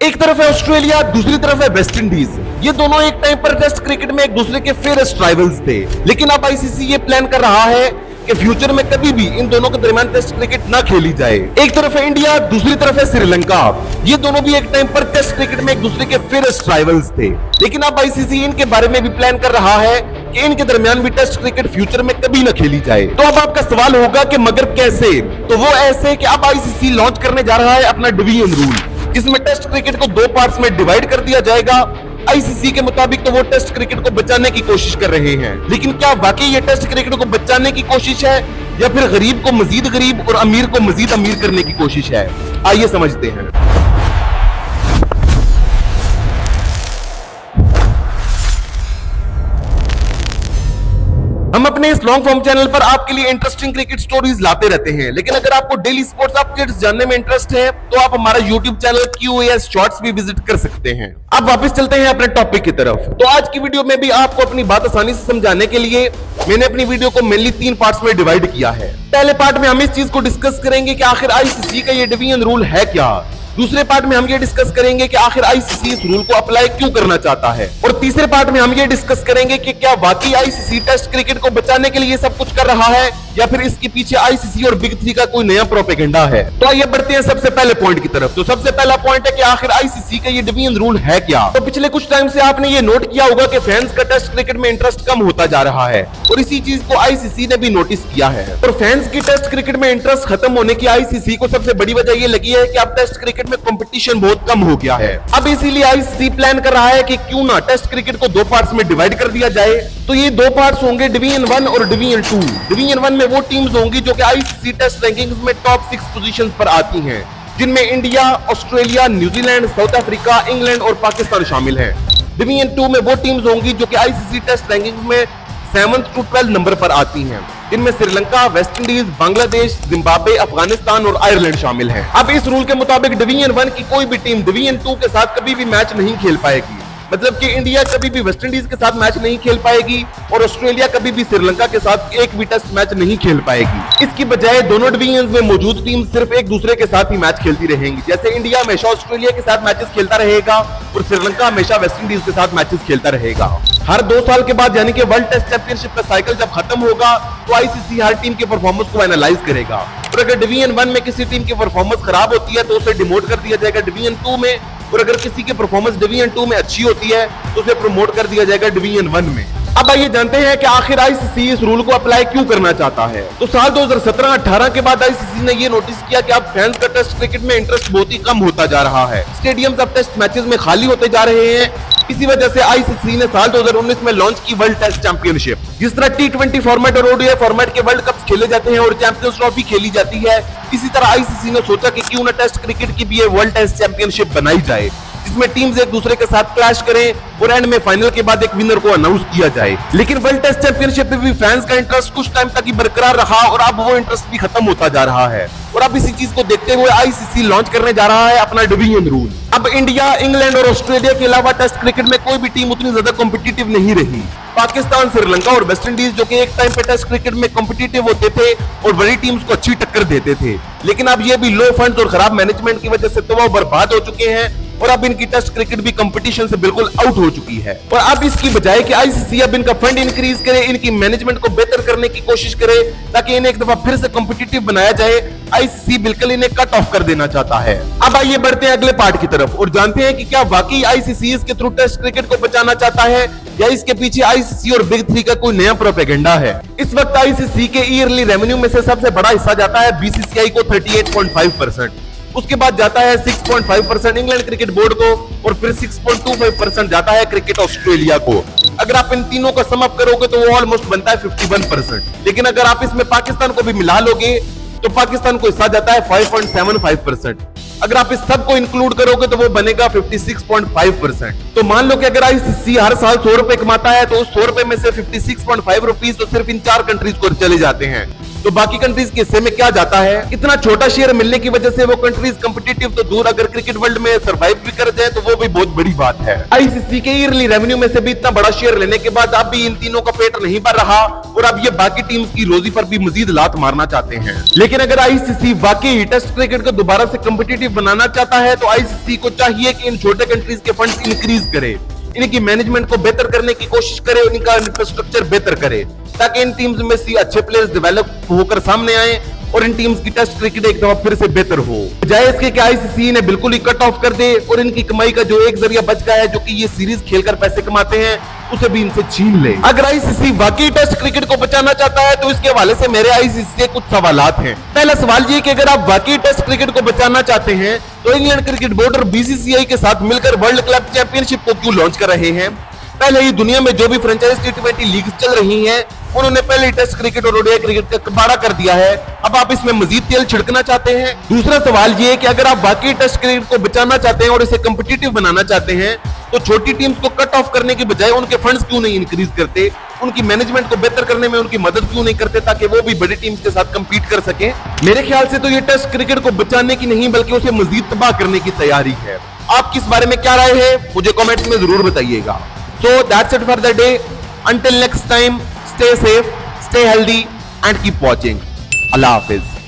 एक तरफ है ऑस्ट्रेलिया, दूसरी तरफ है वेस्ट इंडीज। ये दोनों एक टाइम पर टेस्ट क्रिकेट में एक दूसरे के फेयरेस्ट राइवल्स थे, लेकिन अब आईसीसी ये प्लान कर रहा है कि फ्यूचर में कभी भी इन दोनों के दरमियान टेस्ट क्रिकेट ना खेली जाए। एक तरफ है इंडिया, दूसरी तरफ है श्रीलंका। ये दोनों भी एक टाइम पर टेस्ट क्रिकेट में एक दूसरे के फेयरेस्ट राइवल्स थे, लेकिन अब आईसीसी इनके बारे में भी प्लान कर रहा है कि इनके दरमियान भी टेस्ट क्रिकेट फ्यूचर में कभी ना खेली जाए। तो अब आपका सवाल होगा कि मगर कैसे? तो वो ऐसे कि अब आईसीसी लॉन्च करने जा रहा है अपना डिवीजन रूल, जिसमें टेस्ट क्रिकेट को दो पार्ट्स में डिवाइड कर दिया जाएगा। आईसीसी के मुताबिक तो वो टेस्ट क्रिकेट को बचाने की कोशिश कर रहे हैं, लेकिन क्या वाकई ये टेस्ट क्रिकेट को बचाने की कोशिश है या फिर गरीब को मजीद गरीब और अमीर को मजीद अमीर करने की कोशिश है? आइए समझते हैं। हम अपने इस लॉन्ग फॉर्म चैनल पर आपके लिए इंटरेस्टिंग क्रिकेट स्टोरीज लाते रहते हैं, लेकिन अगर आपको डेली स्पोर्ट्स अपडेट्स जानने में इंटरेस्ट है तो आप हमारा यूट्यूब चैनल QAS शॉर्ट्स भी विजिट कर सकते हैं। अब वापस चलते हैं अपने टॉपिक की तरफ। तो आज की वीडियो में भी आपको अपनी बात आसानी से समझाने के लिए मैंने अपनी वीडियो को मेनली 3 पार्ट्स में डिवाइड किया है। पहले पार्ट में हम इस चीज को डिस्कस करेंगे कि आखिर आईसीसी का ये डिवीजन रूल है क्या। दूसरे पार्ट में हम ये डिस्कस करेंगे कि आखिर आईसीसी इस रूल को अप्लाई क्यों करना चाहता है, और तीसरे पार्ट में हम ये डिस्कस करेंगे कि क्या वाकई आईसीसी टेस्ट क्रिकेट को बचाने के लिए सब कुछ कर रहा है या फिर इसके पीछे आईसीसी और बिग 3 का कोई नया प्रोपेगेंडा है। तो आइए बढ़ते हैं सबसे पहले पॉइंट की तरफ। तो सबसे पहला पॉइंट है कि आखिर आईसीसी का ये डिवीजन रूल है क्या। तो पिछले कुछ टाइम से आपने ये नोट किया होगा कि फैंस का टेस्ट क्रिकेट में इंटरेस्ट कम होता जा रहा है, और इसी चीज को आईसीसी ने भी नोटिस किया है। और फैंस की टेस्ट क्रिकेट में इंटरेस्ट खत्म होने की आईसीसी को सबसे बड़ी वजह ये लगी है कि अब टेस्ट क्रिकेट में कंपटीशन बहुत कम हो गया है। अब इसीलिए आईसीसी प्लान कर रहा है कि क्यों ना टेस्ट क्रिकेट को 2 पार्ट्स में डिवाइड कर दिया जाए। तो ये 2 पार्ट्स होंगे डिवीजन 1 और डिवीजन 2। डिवीजन 1 में वो टीम्स होंगी जो कि आईसीसी टेस्ट रैंकिंग्स में टॉप 6 पोजीशंस पर आती हैं, जिनमें India, Australia, New Zealand, south Africa, England और पाकिस्तान शामिल हैं। डिवीजन 2 में वो टीम्स होंगी जो कि आईसीसी टेस्ट रैंकिंग्स में 7th to 12th नंबर पर आती हैं, जिनमें Sri Lanka, West Indies, Bangladesh, Zimbabwe, Afghanistan और आयरलैंड शामिल हैं। अब इस रूल के मुताबिक डिवीजन 1 की कोई भी टीम डिवीजन 2 के साथ कभी भी मैच नहीं खेल पाएगी। मतलब कि इंडिया कभी भी वेस्ट इंडीज के साथ मैच नहीं खेल पाएगी और ऑस्ट्रेलिया कभी भी श्रीलंका के साथ एक भी टेस्ट मैच नहीं खेल पाएगी। इसकी बजाय दोनों डिवीजन में मौजूद टीम सिर्फ एक दूसरे के साथ ही मैच खेलती रहेंगी। जैसे इंडिया हमेशा ऑस्ट्रेलिया के साथ मैचेस खेलता रहेगा और श्रीलंका हमेशा वेस्ट इंडीज के साथ मैचेस खेलता रहेगा। हर 2 साल के बाद यानी कि वर्ल्ड टेस्ट चैंपियनशिप का साइकिल जब खत्म होगा तो आईसीसी हर टीम के परफॉर्मेंस को एनालाइज करेगा, और अगर डिवीजन 1 में किसी टीम की परफॉर्मेंस खराब होती है तो उसे डिमोट कर दिया जाएगा डिवीजन 2 में, और अगर किसी की परफॉर्मेंस डिवीजन 2 में अच्छी होती है तो उसे प्रमोट कर दिया जाएगा डिवीजन 1 में। अब आइए जानते हैं कि आखिर आईसीसी इस रूल को अप्लाई क्यों करना चाहता है। तो साल 2017-18 के बाद आईसीसी ने ये नोटिस किया कि अब फैंस का टेस्ट क्रिकेट में इंटरेस्ट बहुत ही कम होता जा रहा है। स्टेडियम्स अब टेस्ट मैचेस में खाली होते जा रहे हैं। इसी वजह से आईसीसी ने साल 2019 में लॉन्च की वर्ल्ड टेस्ट चैंपियनशिप। जिस तरह T20 फॉर्मेट और ODI फॉर्मेट के वर्ल्ड कप खेले जाते हैं और चैंपियंस ट्रॉफी खेली जाती है, इसी तरह आईसीसी ने सोचा कि क्यों ना टेस्ट क्रिकेट की भी ये वर्ल्ड टेस्ट चैंपियनशिप बनाई जाए, जिसमें टीम्स एक दूसरे के साथ क्लैश करें और एंड में फाइनल के बाद एक विनर को अनाउंस किया जाए। लेकिन वर्ल्ड टेस्ट चैंपियनशिप में भी फैंस का इंटरेस्ट कुछ टाइम तक ही बरकरार रहा और अब वो इंटरेस्ट भी खत्म होता जा रहा है, और अब इसी चीज को देखते हुए आईसीसी लॉन्च करने जा रहा है अपना डिवीजन रूल। अब इंडिया, इंग्लैंड और ऑस्ट्रेलिया के अलावा टेस्ट क्रिकेट में कोई भी टीम उतनी ज्यादा कॉम्पिटिटिव नहीं रही। पाकिस्तान, श्रीलंका और वेस्ट इंडीज जो कि एक टाइम पे टेस्ट क्रिकेट में कॉम्पिटिटिव होते थे और बड़ी टीम्स को अच्छी टक्कर देते थे, लेकिन अब ये भी लो फंड्स और खराब मैनेजमेंट की वजह से तो वो बर्बाद हो चुके हैं, और अब इनकी टेस्ट क्रिकेट भी कंपटीशन से बिल्कुल आउट हो चुकी है। और अब इसकी बजाय कि आईसीसी अब इनका फंड इंक्रीज करे, इनकी मैनेजमेंट को बेहतर करने की कोशिश करे ताकि इन्हें एक दफा फिर से कॉम्पिटिटिव बनाया जाए, आईसीसी बिल्कुल इन्हें कट ऑफ कर देना चाहता है। अब आइए बढ़ते हैं अगले पार्ट की तरफ और जानते हैं कि क्या वाकई आईसीसी इसके थ्रू टेस्ट क्रिकेट को बचाना चाहता है या इसके पीछे आईसीसी और बिग 3 का कोई नया प्रोपेगेंडा है। इस वक्त आईसीसी के ईयरली रेवेन्यू में से सबसे बड़ा हिस्सा जाता है बीसीसीआई को 38.5%, उसके बाद जाता है 6.5% इंग्लैंड क्रिकेट बोर्ड को, और फिर 6.25% जाता है क्रिकेट ऑस्ट्रेलिया को। अगर आप इन तीनों का सम अप करोगे तो वो ऑलमोस्ट बनता है 51%। लेकिन अगर आप इसमें पाकिस्तान को भी मिला लोगे तो पाकिस्तान को हिस्सा जाता है 5.75%। अगर आप इस सब को इंक्लूड करोगे तो वो बनेगा 56.5%। तो मान लो कि अगर आईसीसी हर साल 100 रुपए कमाता है तो उस 100 रुपए में से 56.5 रुपीज तो सिर्फ इन 4 कंट्रीज को चले जाते हैं। तो बाकी कंट्रीज के हिस्से में क्या जाता है। इतना छोटा शेयर मिलने की वजह से वो कंट्रीज कॉम्पिटिटिव तो दूर, अगर क्रिकेट वर्ल्ड में सर्वाइव भी कर जाए तो वो भी बहुत बड़ी बात है। आईसीसी के ईयरली रेवेन्यू में से भी इतना बड़ा शेयर लेने के बाद अब भी इन तीनों का पेट नहीं भर रहा और अब ये बाकी टीम्स की रोजी पर भी मजीद लात मारना चाहते हैं। लेकिन अगर आईसीसी वाकई टेस्ट क्रिकेट को दोबारा से कॉम्पिटिटिव बनाना चाहता है तो आईसीसी को चाहिए कि इन छोटे कंट्रीज के फंड्स इंक्रीज करे, इनकी मैनेजमेंट को बेहतर करने की कोशिश करे, इनका इंफ्रास्ट्रक्चर बेहतर करे, ताकि इन टीम्स में से अच्छे प्लेयर्स डेवलप होकर सामने आए और इन टीम्स की टेस्ट क्रिकेट एक दफा फिर से बेहतर हो। बजाय इसके कि आईसीसी ने बिल्कुल ही कट ऑफ कर दे और इनकी कमाई का जो एक जरिया बच गया है, जो कि ये सीरीज खेलकर पैसे कमाते हैं, उसे भी इनसे छीन ले। अगर आईसीसी वाकई टेस्ट क्रिकेट को बचाना चाहता है तो इसके हवाले से मेरे आईसीसी से कुछ सवालात हैं। पहला सवाल ये कि अगर आप वाकई टेस्ट क्रिकेट को बचाना चाहते हैं तो इंग्लैंड क्रिकेट बोर्ड और बीसीसीआई के साथ मिलकर वर्ल्ड क्लब चैंपियनशिप को क्यों लॉन्च कर रहे हैं। पहले ही दुनिया में जो भी फ्रेंचाइज टी20 लीग चल रही हैं, उन्होंने पहले टेस्ट क्रिकेट और ओडीआई क्रिकेट का कबाड़ा कर दिया है, अब आप इसमें मजीद तेल छिड़कना चाहते हैं। दूसरा सवाल ये है कि अगर आप वाकई टेस्ट क्रिकेट को बचाना चाहते हैं और इसे कॉम्पिटिटिव बनाना चाहते हैं तो छोटी टीम्स को कट ऑफ करने के बजाय उनके फंड्स क्यों नहीं इंक्रीज करते, उनकी मैनेजमेंट को बेहतर करने में उनकी मदद क्यों नहीं करते, ताकि वो भी बड़ी टीम्स के साथ कम्पीट कर सके। मेरे ख्याल से तो ये टेस्ट क्रिकेट को बचाने की नहीं बल्कि उसे मजीद तबाह करने की तैयारी है। आप किस बारे में क्या राय है मुझे कमेंट्स में जरूर बताइएगा। So that's it for the day. Until next time, stay safe, stay healthy and keep watching. Allah Hafiz.